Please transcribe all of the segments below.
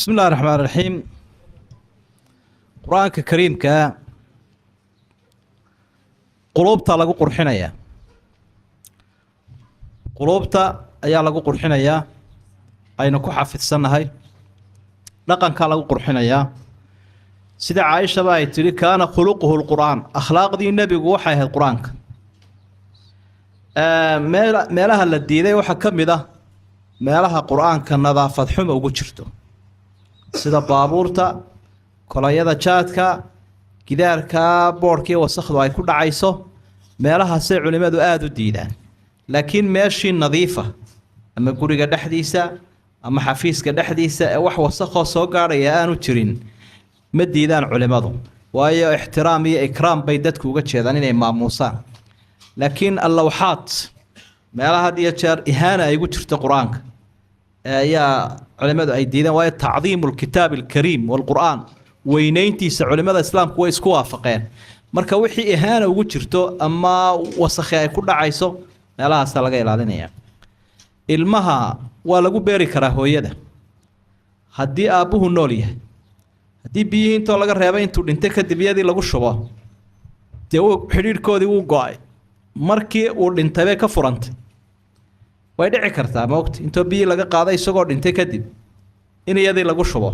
بسم الله الرحمن الرحيم. قرآن كريم قلوبتا لغو قرحينيا قلوبتا ayaa lagu qurxinayaa ayna ku xafidsannahay dhaqanka lagu qurxinayaa sida Aisha ay tiri kaana khuluquhu alquran akhlaaqdii nabigu waxay ahayd quraanka meelaha la diiday waxa kamid ah meelaha quraanka nadaafad xumo ugu jirto sida baabuurta kolayada jaadka gidaarka boorkii wasakhdu ay ku dhacayso meelaha say culimadu aad u diidaan laakiin meeshii nadiifa ama guriga dhaxdiisa ama xafiiska dhaxdiisa ee wax wasakho soo gaaraya aanu jirin ma diidaan culimadu waayo ixtiraam iyo ikraam bay dadku uga jeedaan inay maamuusaan laakiin allawxaat meelaha iyo jeer ihaana ay ugu jirto quraanka ayaa culimadu ay diidaan waayo tacdiimul kitaab alkariim wal quraan weynayntiisa culimada islaamku way isku waafaqeen marka wixii ihaana ugu jirto ama wasakh ay ku dhacayso meelahaas laga ilaalinaya ilmaha waa lagu beeri karaa hooyada haddii aabuhu nool yahay haddii biyihii intoo laga reebay intuu dhintay kadib iyadii lagu shubo dee xidhiidhkoodii wuu go-ay markii uu dhintay bay ka furantay way dhici kartaa moogta intoo biyihii laga qaaday isagoo dhintay kadib in iyadii lagu shubo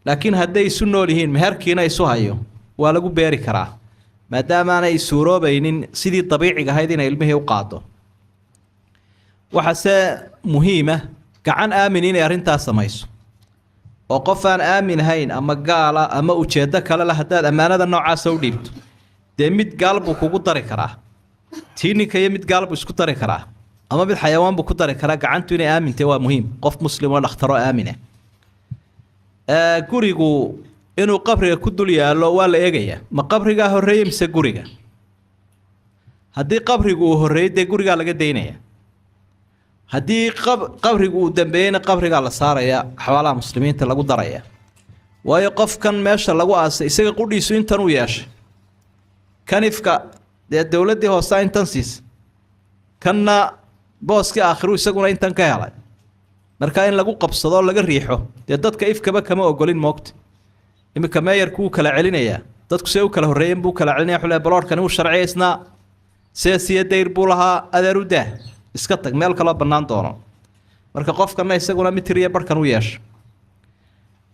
laakiin hadday isu nool yihiin meherkiina isu hayo waa lagu beeri karaa maadaama aanay suuroobaynin sidii dabiiciga ahayd inay ilmihii u qaado waxaase muhiima gacan aamin inay arrintaas samayso oo qof aan aamin ahayn ama gaala ama ujeeddo kale la haddaad ammaanada noocaasa u dhiibto dee mid gaal buu kugu dari karaa tiininka iyo mid gaal buu isku dari karaa ama mid xayawaan buu ku dari karaa gacantu inay aamintay waa muhiim qof muslim oo dhakhtaro aamine gurigu inuu qabriga ku dul yaalo waa la eegayaa ma qabrigaa horreeyey mise guriga haddii qabrigu uu horreeyey dee gurigaa laga daynaya haddii qabrigu uu dambeeyeyna qabrigaa la saaraya xawaalaha muslimiinta lagu daraya waayo qofkan meesha lagu aasay isaga qudhiisu intan u yeeshay kanifka dee dowladdii hoose intan siisa kanna booskii aakhiru isaguna intan ka helay marka in lagu qabsado laga riixo dee dadka ifkaba kama ogolin moogta imika meeyarku uu kala celinayaa dadku see u kala horreeyeen buu kala celinaya xulay baloorkani uu sharciyeysnaa siyaasiya dayr buu lahaa adeer u daah iska tag meel kaloo bannaan doono marka qofkana isaguna mitir iyo barhkan u yeesha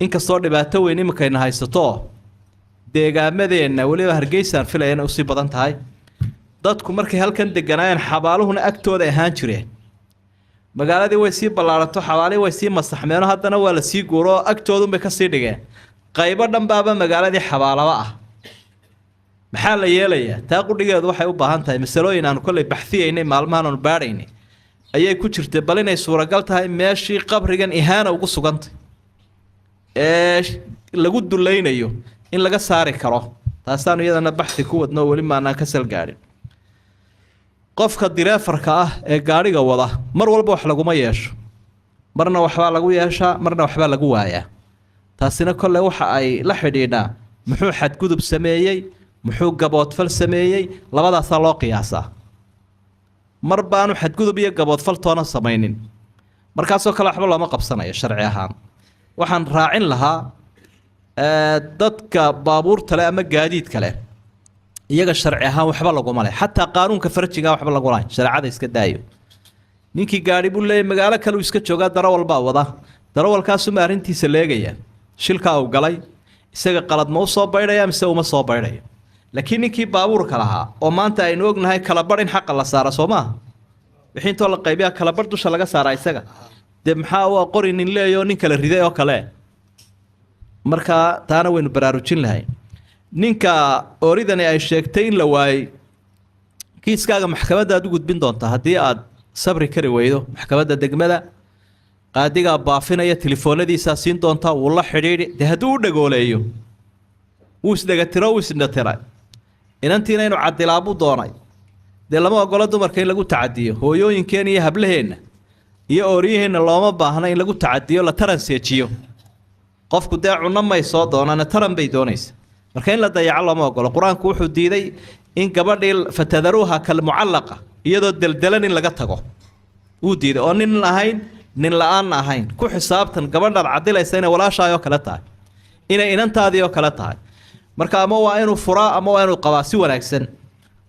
inkastoo dhibaato weyn iminkayna haysato deegaamadeenna weliba hargeysaan filaya inay usii badan tahay dadku markay halkan deganaayeen xabaaluhuna agtooda ahaan jireen magaaladii way sii ballaarato xabaalihii way sii masaxmeeno haddana waa la sii guuro oo agtoodunbay ka sii dhigeen qaybo dhan baaba magaaladii xabaalaba ah maxaa la yeelayaa taa qudhigeedu waxay u baahan tahay masalooyin aanu kolley baxfiyaynay maalmahan aanu baadhaynay ayay ku jirtay bal inay suuragal tahay meeshii qabrigan ihaana ugu sugantay ee lagu dulaynayo in laga saari karo taasaanu iyadana baxfi ku wadno weli maanaan ka salgaadhin qofka direefarka ah ee gaadhiga wada mar walba wax laguma yeesho marna waxbaa lagu yeeshaa marna waxbaa lagu waayaa taasina kolle waxa ay la xidhiidhaa muxuu xadgudub sameeyey muxuu gaboodfal sameeyey labadaasaa loo qiyaasaa mar baanu xadgudub iyo gaboodfal toona samaynin markaasoo kale waxba looma qabsanayo sharci ahaan waxaan raacin lahaa dadka baabuurta leh ama gaadiidka leh iyaga sharci ahaan waxba laguma leh xataa qaanuunka farjiga waxba lagu lahayn shareecada iska daayo ninkii gaadhi buu leeyahay magaalo kale uu iska joogaa darawal baa wada darawalkaasuma arrintiisa leegaya shilkaa uu galay isaga qalad ma u soo baydhaya mise uma soo baydhayo laakiin ninkii baabuurka lahaa oo maanta aynu ognahay kala bar in xaqa la saara soo maaha wixii intoo la qaybiyaa kala bar dusha laga saaraa isaga dee maxaa u qori nin leeyoo nin kala riday oo kale marka taana waynu baraarujin lahay ninka ooridani ay sheegtay in la waayey kiiskaaga maxkamadda aad u gudbin doontaa haddii aad sabri kari weydo maxkamadda degmada qaadigaa baafinaya telefoonadiisaa siin doontaa wuu la xidhiidhi dee hadduu u dhagooleeyo wuu isdhegatiro wuu isdhatira inantiina inuu cadilaabuu doonay dee lama ogolo dumarka in lagu tacadiyo hooyooyinkeen iyo hablaheenna iyo ooriyaheenna looma baahna in lagu tacadiyo la taranseejiyo qofku dee cunno may soo doonana taran bay doonaysa marka in la dayaco looma ogolo qur-aanku wuxuu diiday in gabadhii fatadaruuha kalmucallaqa iyadoo deldelan in laga tago wuu diiday oo nin ahayn nin la-aan ahayn ku xisaabtan gabadhaad cadilaysa inay walaashaayoo kale tahay inay inantaadii oo kale tahay marka ama waa inuu furaa ama waa inuu qabaa si wanaagsan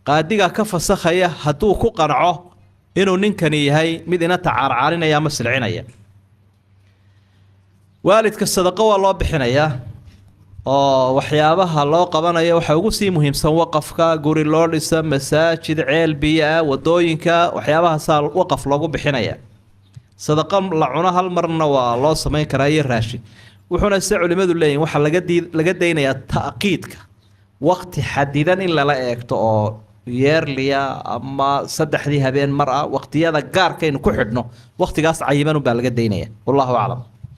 qaadiga ka fasakhaya hadduu ku qanco inuu ninkani yahay mid inanta caarcaarinaya ama silcinaya waalidka sadaqa waa loo bixinayaa oo waxyaabaha loo qabanayo waxa ugu sii muhiimsan waqafka guri loo dhisa masaajid ceel biyo ah wadooyinka waxyaabaha waqaf loogu bixinaya sadaqa la cuno hal marna waa loo samayn karaa iyo raashin wuxuuna se culimadu leeyihin waxa laga daynayaa ta'qiidka waqti xadidan in lala eegto oo yeerliya ama saddexdii habeen mar ah waqtiyada gaarkaynu ku xidhno waqtigaas cayiman baa laga daynaya wallahu aclam